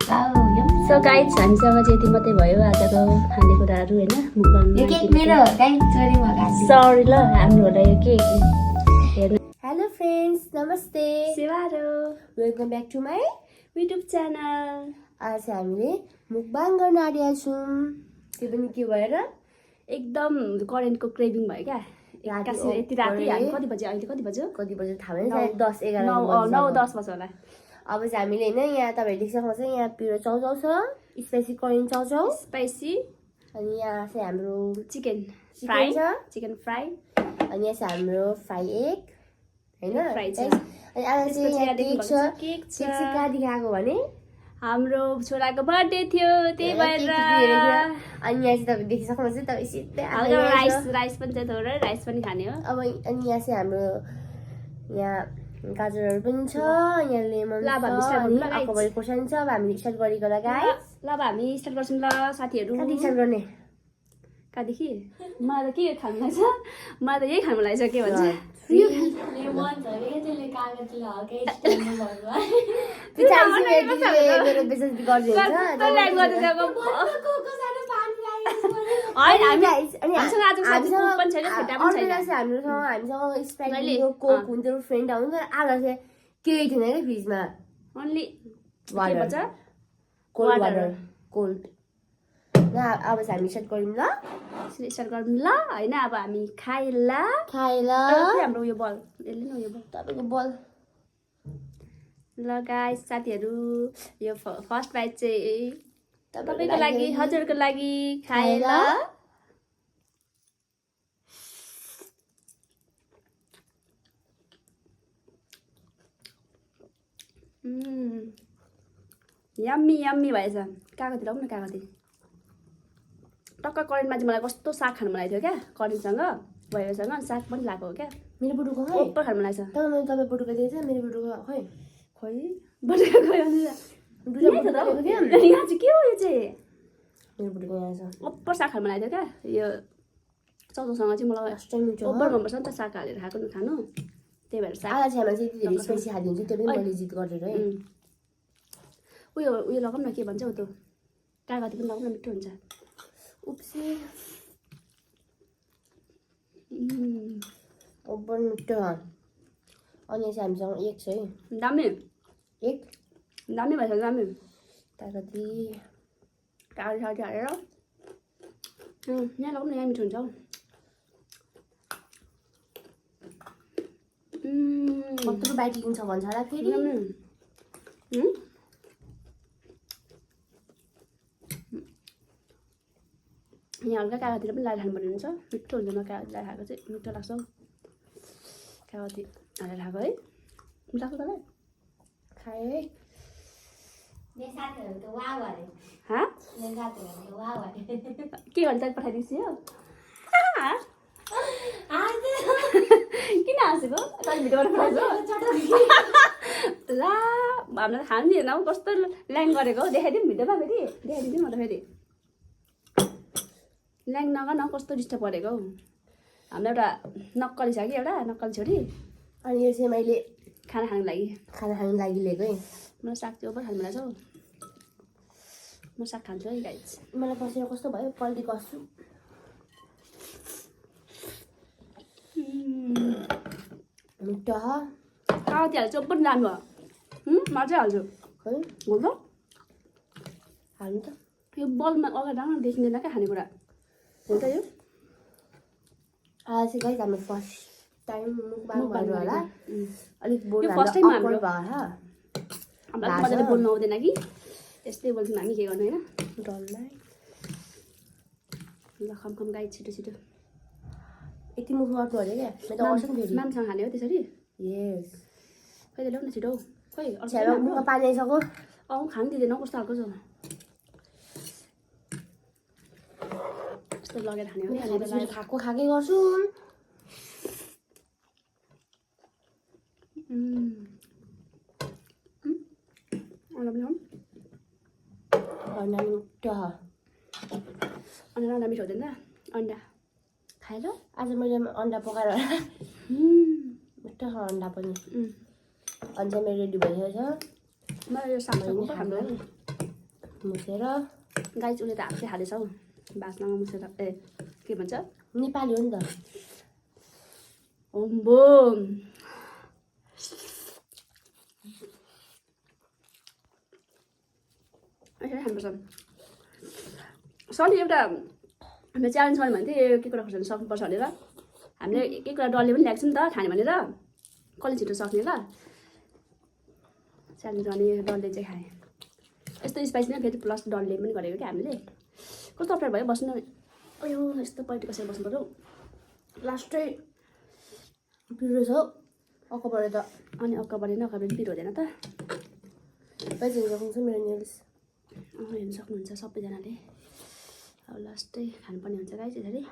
So guys हामीसँग चाहिँ यति मात्रै भयो आजको खानेकुराहरू होइन सरी ल हाम्रो होला यो केक हेर्नु हेलो फ्रेन्ड्स नमस्ते सेवारो welcome back to my YouTube channel आज हामीले मुकबाङ गर्न आँटेका छौँ त्यो पनि के भएर एकदम करेन्टको क्रेभिङ भयो क्या यति राति हामी कति बजे अहिले कति बज्यो थाहा भएन 10-11 9-10 बज्यो होला अब चाहिँ हामीले होइन यहाँ तपाईँहरू देखिसक्नुहुन्छ यहाँ पिरो चाउचाउ छ स्पाइसी करेन्ट चाउचाउ स्पाइसी अनि यहाँ चाहिँ हाम्रो चिकन फ्राई छ चिकन फ्राई अनि यहाँ चाहिँ हाम्रो फ्राई एग होइन फ्राई छ अनि आज चाहिँ यहाँ केक छ केक चाहिँ कहाँदेखि आएको भने हाम्रो छोराको बर्थडे थियो त्यही भएर अनि यहाँ चाहिँ तपाईँ देखिसक्नुहुन्छ तपाईँ सिधै राइस पनि छ थोरै राइस पनि खाने हो अब अनि यहाँ चाहिँ हाम्रो यहाँ गाजरहरू पनि छ यहाँ लेमन अकबर खोर्सानी छ अब हामीले स्टार्ट गरेको होला गाइस ल अब हामी स्टार्ट गर्छौँ ल साथीहरू कति स्टार्ट गर्ने कहाँदेखि मलाई त के खानु लाग्छ मलाई त यही खानु लाग्छ के भन्छ मेरो बेजती हामीसँग स्प्राइट कोक हुन्थ्यो फ्रेन्ड आउँथ्यो आज चाहिँ केही थिएन क्या फ्रिजमा ओन्ली कोल्ड वाटर कोल्ड ल अब चाहिँ हामी स्टार्ट गरौँ ल स्टार्ट गरौँ ल होइन अब हामी खाएला हाम्रो उयो बल यसले न उयो बल तपाईँको बल ल गाइस साथीहरू यो फर्स्ट बाइट चाहिँ तपाईँको लागि हजुरको लागि खाएला यम्मी यम्मी भएछ कागती लाउँ न कागती टक्क करेन्टमा चाहिँ मलाई कस्तो साग खानु मन लाग्थ्यो क्या करेन्टसँग भैयासँग साग पनि लगाएको हो क्या मेरो बुटुको खै ओप्पर खानु मन लाग्छ तपाईँ बुटुको दिएछ मेरो बुटुको खै बटुको खै यहाँ चाहिँ के हो यो चाहिँ मेरो बुटुको यहाँ छ ओप्पर साग खानु मन लाग्थ्यो क्या यो चौचौसँग चाहिँ मलाई ओप्पर मनपर्छ नि त साग हालेर खाएको खानु त्यही भएर साग आज चाहिँ चाहिँ यति धेरै स्पाइसी खादिन्छ त्यो पनि मैले जित गरेर है उयो लगाउँ न के भन्छ हौ त्यो कागती पनि लगाउँ न मिठो हुन्छ उप्सी ओभर मिठो अनि चाहिँ हामीसँग एक छ है दामी एक दामी भएछ दामी कागती कागती हालेर यहाँ लगाउँ न यहाँ मिठो हुन्छ हौ कत्रो बाइट लिन्छ भन्छ होला फेरि यहाँ हल्का कागतीले पनि लगाएर खानुपर्ने हुन्छ मिठो हुन्छ म कागती लगाएर खाएको चाहिँ मिठो लाग्छ कागती हालेर खाएको है मिठो लाग्छ तपाईँ खाए है के भन्छ पठाइदिन्छु यो किन हाँसेको भिडियोबाट पठाएको ला हामीलाई खानु दिएन हौ कस्तो ल्याङ गरेको हौ देखाइदिउँ भिडियोमा फेरि देखाइदिन्छु म त फेरि ल्याङ नगर्न कस्तो डिस्टर्ब परेको हौ हाम्रो एउटा नक्कली छ कि एउटा नक्कली छोरी अनि यो चाहिँ मैले खाना खानु लागि लिएको है मलाई साग चाहिँ ओभर खानु लाग्छ हौ म साग खान्छु है गाइज मलाई बसेर कस्तो भयो पल्टी कस्छु मिठो कागती हाल्छु ओभर दामी भयो मजै हाल्छु खै बोल्छ हाल्नु त यो बलमा अगाडि राख्न देखिँदैन क्या खानेकुरा हो त यो आज चाहिँ गाइस हाम्रो फर्स्ट टाइम मुकबाङ गर्नु होला अलिक यो फर्स्ट टाइम हाम्रो भयो मजाले बोल्नु आउँदैन कि यस्तै बोल्छौँ हामी के गर्नु होइन डरलाई ल खम गाई छिटो छिटो यति मुख गर्नु अरे क्या म त आउँछु नि फेरि मामसँग खाने हो त्यसरी यस कहिले ल्याउन छिटो खोइ मुखमा पानी आइसक्यो खानु दिँदैन कस्तो खालको छ यस्तो लगेर खाने हो खाएकै गर्छु अन्डा मिठो अन्डा मिठो हुँदैन अन्डा खाएर आज मैले अन्डा पकाएर मिठो छ अन्डा पनि अनि चाहिँ मेरो रेडी भइसकेको छ मलाई यो साग हाम्रो मुसेर गाइस उसले त हातले खाँदैछ हौ बास्नामा मुसेर के भन्छ नेपाली हो नि त अम्बो हाम्रो सरले एउटा हामीले च्यालेन्ज गर्यो भने थियो के कुरा खोज्नु सक्नुपर्छ भनेर हामीले के कुरा डल्ले पनि ल्याएको छ नि त खाने भनेर कसले छिटो सक्ने ल च्यालेन्ज गर्ने डल्ले चाहिँ खाएँ यस्तो स्पाइसी नै फेरि प्लस डल्ले पनि गरेको क्या हामीले कस्तो अप्ठ्यारो भयो बस्नु अयो यस्तो पल्टी कसरी बस्नु पर्यो लास्टै पिरो छ अक्कबाट त अनि अक्कबाट पिरो हुँदैन त पैसा सक्नुहुन्छ मेरो नेल्स हेर्नु सक्नुहुन्छ सबैजनाले अब लास्टै खानुपर्ने हुन्छ गाइस यसरी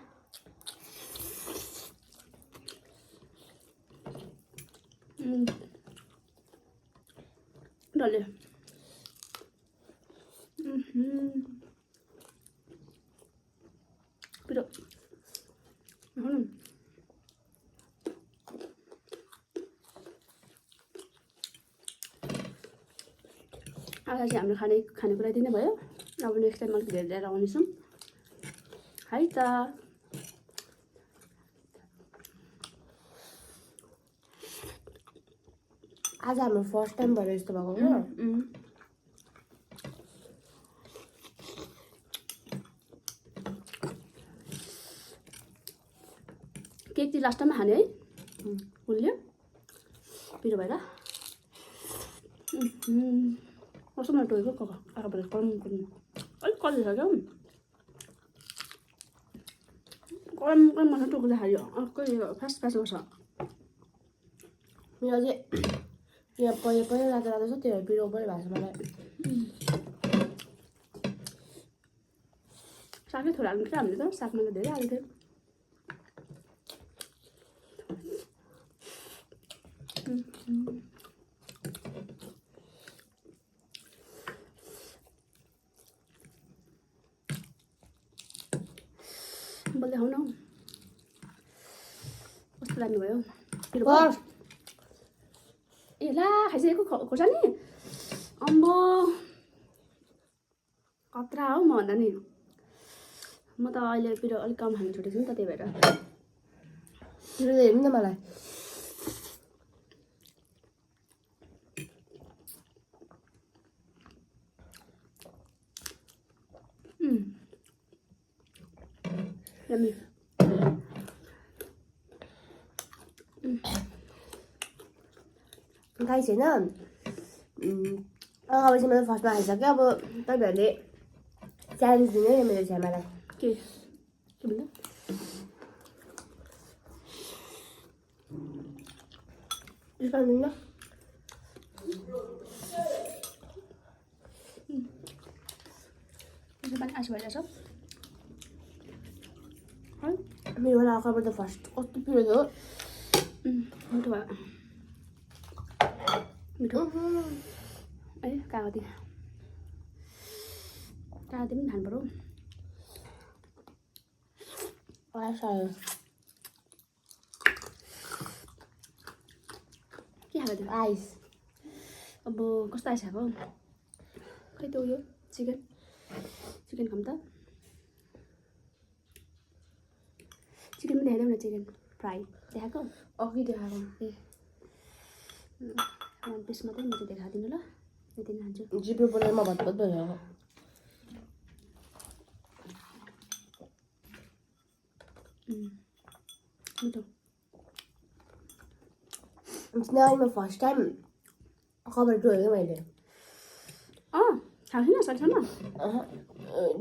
डल्ले पिरो आज चाहिँ हाम्रो खानेकुरा यति नै भयो अब नेक्स्ट टाइम अलिक धेरै लिएर आउनेछौँ है त आज हाम्रो फर्स्ट टाइम भएर यस्तो भएको हो केक चाहिँ लास्ट टाइममा खाने है उसले पिरो भएर कस्तो मलाई टोकेको आँखाबाट कम अलिक कले छ क्या कम मात्र टोक्दा खायो अर्कै फास्ट फास्ट गर्छ मेरो चाहिँ यहाँ पहिला रातो रातो छ त्यो पिरो पनि भएको छ मलाई सागै थोरै हाल्नु क्या हामीले त सागमा त धेरै हाल्थ्यो बोल्दै खाउँ न कस्तो लाग्नुभयो ए ला खाइसकेको खोर्सानी अम्बो कत्रा हौ म भन्दा नि म त अहिले पिरो अलिक कम खानु छोडेको छु नि त त्यही भएर पिरो त हेर्नु न मलाई यम्मी गाइस होइन अब चाहिँ मैले फर्स्टमा खाइसक्यो अब तपाईँहरूले च्यालेन्ज दिनु है मेरो छ्यामालाई के भन्दा दिनु न पनि आश भइरहेछ मेरो होला अखबार त फर्स्ट कस्तो पिरो थियो मिठो भयो मिठो है कागती पनि खानु पर्यो के खाएको थियो आइस अब कस्तो आइस खाएको खै त उयो चिकन खाऊँ त चिकन पनि देखाइदेऊ न चिकन फ्राई देखाएको अघि देखाएको ए वान पिस मात्रै म चाहिँ देखाइदिनु ल यति नै खान्छु जिब्रो बोलेरमा भत्भत भइरहेको मिठो स्नेहालीमा फर्स्ट टाइम खबर टोकेको मैले खान्छु न सकेसम्म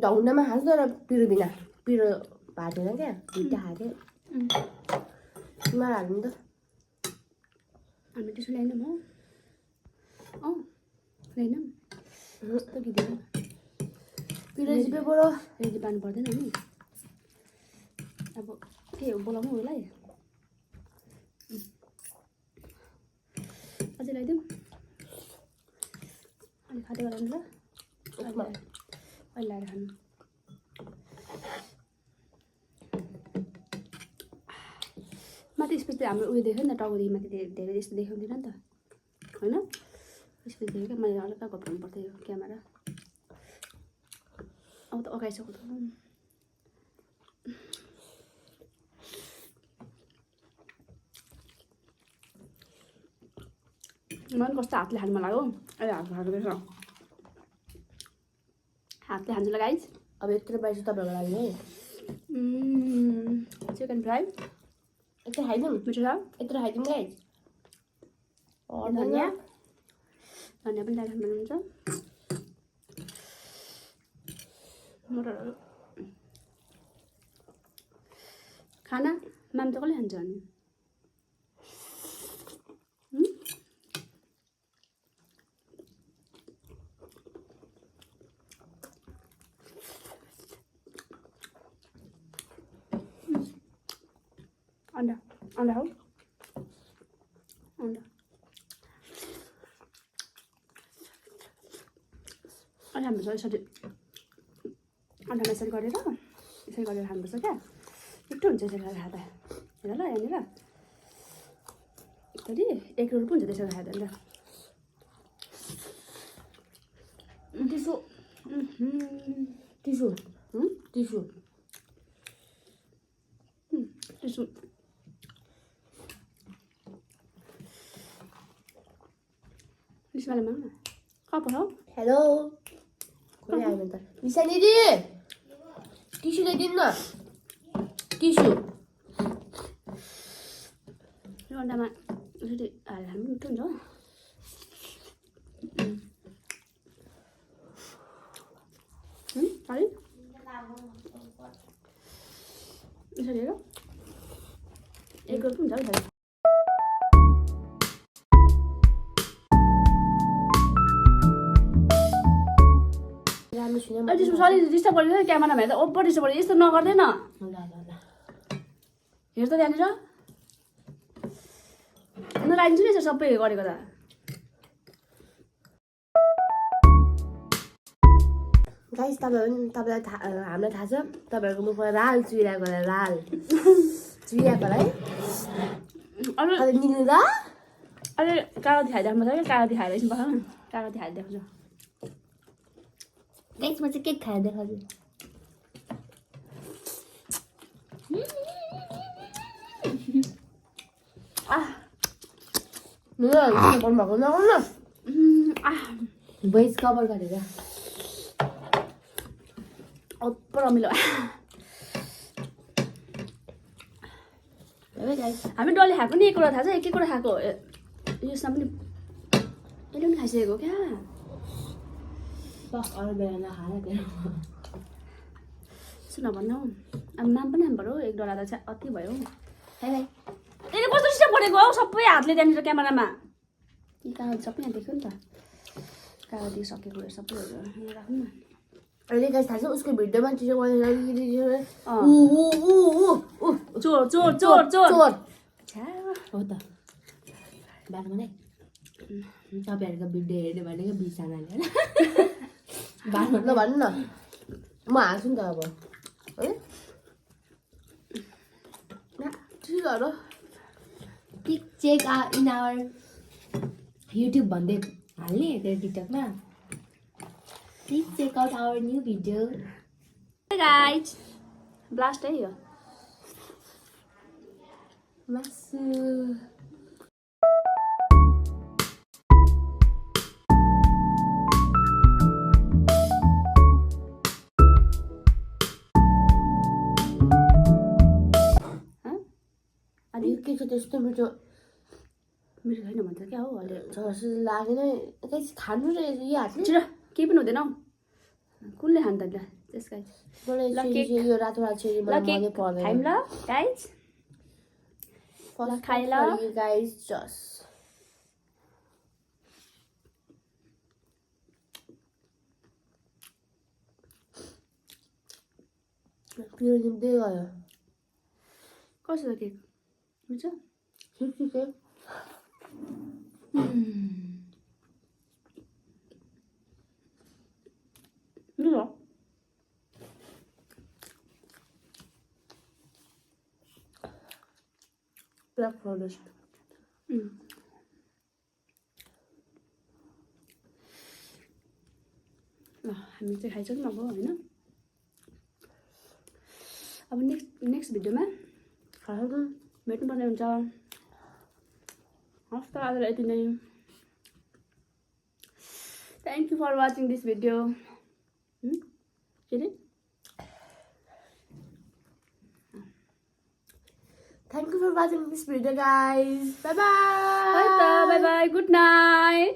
ढाउन्डामा खान्छु तर पिरो बिना पिरो भएको थिएन क्या दुइटा खाएको थिएँ तिमीहरू हाल्नु त हामी त्यसो ल्याएनौँ हो ल्याएनौँ कस्तो गिदिएर पिरो जिब्रोबाट रेडी पार्नु पर्दैन नि अब के हो बोलाउनु उसलाई अझै ल्याइदिउँ अलिक खाँदै गराउनु ल अहिले ल्याएर खानु माथि स्पेस हाम्रो उयो देख्यो नि त टाउकोदेखि माथि धेरै जस्तो देखाउँदैन नि त होइन स्पेस देख्यो क्या मैले हल्का घप्राउनु पर्थ्यो यो क्यामेरा अब त अगाइसक्यो त मन कस्तो हातले खानु मन लाग्यो अहिले हात खाएको रहेछ हातले खान्छ ल गाइज अब यत्रो पैसा तपाईँको लागि है चिकन फ्राई यत्रो खाइदिउँ मिठो छ यत्रो खाइदिउँ गाइज धनियाँ धनियाँ पनि दाइले खानुहुन्छ मटरहरू खाना माम त कसले खान्छ अनि अन्डा अन्डा हो अन्डा अनि हाम्रो यसरी अन्डामा यसरी गरेर खानुपर्छ क्या मिठो हुन्छ यसरी गरेर खाँदा हेर ल यहाँनिर कति एक रोल पो हुन्छ त्यसरी खाँदा अन्त टिसु टिसु टिसु टिसु निस्माले माग्नु कप हो हेलो कोही आएन त निशा दिदी टिसु ल्याइदिनु न टिसु यो अन्डामा यसरी हालेर खानु मिठो हुन्छ हो है यसरी हेर एक रोल पो हुन्छ हौ राम्रो सुने त्यसमा सरी डिस्टर्ब गरेर क्यामेरामा हेर्दा ओभर डिस्टर्ब गरेर यस्तो नगर्दैन ल हेर त त्यहाँनिर नलाइदिन्छु नि यसो सबै गरेको त गाइस तपाईँलाई हामीलाई थाहा छ तपाईँहरूको मुखमा लाल चुहिरहेको होला लाल चुहिरहेको है अहिले निल्नु ल अहिले कागती खाइदिएको छ क्या कागती खाएर एकछिन बस्नु कागती खाइदिएको छ गाइस म चाहिँ केक खाएर देखाउँछु भएको नगर्नु भोइस कभर गरेर ओभर रमिलो हामी डल्ले खाएको नि एक कुरा थाहा छ एक कुरा खाएको यसमा पनि यसले पनि खाइसकेको क्या अरू बेला नखाएर सुन भन्नु अब माम पनि हाम्रो एक डल्ला त चाहिँ अति भयो है भाइ त्यसले कस्तो डिस्टर्ब गरेको हौ सबै हातले त्यहाँनिर क्यामेरामा यी कागज सबै यहाँ देख्यो नि त कागज सकेको सबैहरू यहाँ राख्नु न अहिले गाइस थाहा छ उसको भिडियोमा टिचर चोर चोर चोर चोर हो त बाटो बनाइ तपाईँहरूको भिडियो हेर्ने भनेको बिसानाले होइन बाटो भन्नु न म हाल्छु नि त अब है ठिक हो pick check in our YouTube भन्दै हाल्ने त्यो टिकटकमा please check out our new video guys blast है यो मासु अनि के छ त्यस्तो मिठो मिठो छैन भन्छ क्या हो अहिले जस्तो लागेन गाइस खानु र यो हातले छिटो केही पनि हुँदैन हौ कुनले खान्छ त त्यस गाइज मलाई यो रातो रातो छेरी मलाई मनै पर्दैन खाइम ल गाइज ल खाइ ल you guys just पिरो निम्दै गयो कस्तो छ केक मिठो ठिक ठिक मिठो ब्ल्याक फरेस्ट ल हामी चाहिँ खाइसक्यौँ अब होइन अब नेक्स्ट भिडियोमा भेट्नुपर्ने हुन्छ। हस् त आजलाई यति नै। Thank you for watching this video. के अरे Thank you for watching this video, guys. Bye bye. Bye bye. Good night.